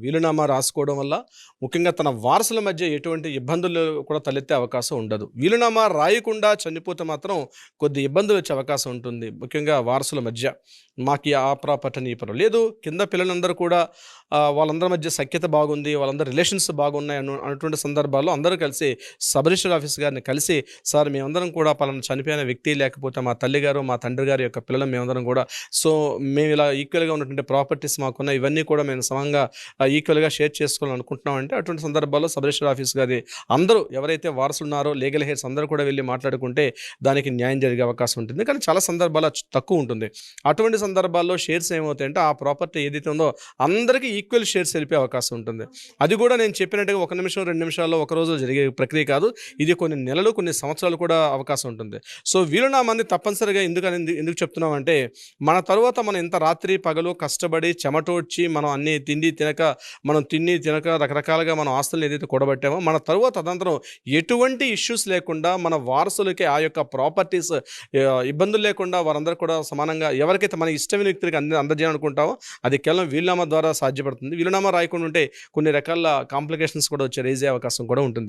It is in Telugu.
వీలునామా రాసుకోవడం వల్ల ముఖ్యంగా తన వారసుల మధ్య ఎటువంటి ఇబ్బందులు కూడా తలెత్తే అవకాశం ఉండదు. వీలునామా రాయకుండా చనిపోతే మాత్రం కొద్ది ఇబ్బందులు వచ్చే అవకాశం ఉంటుంది. ముఖ్యంగా వారసుల మధ్య. మాకు ఆ ప్రాపర్టీ అని ఈ లేదు కింద పిల్లలందరూ కూడా వాళ్ళందరి మధ్య సఖ్యత బాగుంది. వాళ్ళందరి రిలేషన్స్ బాగున్నాయి అన్నటువంటి సందర్భాల్లో అందరూ కలిసి సబ్ రిజిస్టర్ ఆఫీస్ గారిని కలిసి, సార్ మేమందరం కూడా పలానా చనిపోయిన వ్యక్తి లేకపోతే మా తల్లిగారు, మా తండ్రి గారి యొక్క పిల్లలు మేమందరం కూడా సో మేము ఇలా ఈక్వల్‌గా ఉన్నటువంటి ప్రాపర్టీస్ మాకున్నాయి. ఇవన్నీ కూడా మేము సమంగా ఈక్వల్‌గా షేర్ చేసుకోవాలనుకుంటున్నాం అంటే, అటువంటి సందర్భాల్లో సబ్ రిజిస్టర్ ఆఫీస్ గారి అందరూ ఎవరైతే వారసులున్నారో లీగల్ హెయిర్స్ అందరూ కూడా వెళ్లి మాట్లాడుకుంటే దానికి న్యాయం జరిగే అవకాశం ఉంటుంది. కానీ చాలా సందర్భాల్లో తక్కువ ఉంటుంది. అటువంటి సందర్భాల్లో షేర్స్ ఏమవుతాయంటే ఆ ప్రాపర్టీ ఏదైతే ఉందో అందరికీ ఈక్వల్ షేర్స్ వెళ్ళిపోయే అవకాశం ఉంటుంది. అది కూడా నేను చెప్పినట్టుగా 1 నిమిషం 2 నిమిషాల్లో ఒక రోజు జరిగే ప్రక్రియ కాదు. ఇది కొన్ని నెలలు కొన్ని సంవత్సరాలు కూడా అవకాశం ఉంటుంది. సో వీలునామాని తప్పనిసరిగా ఎందుకు చెప్తున్నామంటే, మన తరువాత మనం ఇంత రాత్రి పగలు కష్టపడి చెమటోడ్చి మనం అన్ని తిండి తినక రకరకాలుగా మనం ఆస్తులను ఏదైతే కూడబట్టామో మన తరువాత అదంతరం ఎటువంటి ఇష్యూస్ లేకుండా మన వారసులకి ఆ యొక్క ప్రాపర్టీస్ ఇబ్బందులు లేకుండా వారందరూ కూడా సమానంగా ఎవరికైతే మన ఇష్టమైన వ్యక్తులకి అందజేయాలనుకుంటామో అది కేవలం వీలునామా ద్వారా సాధ్యపడుతుంది. వీలునామా రాయకుండా ఉంటే కొన్ని రకాల కాంప్లికేషన్స్ కూడా వచ్చే రైజ్ అయ్యే అవకాశం కూడా ఉంటుంది.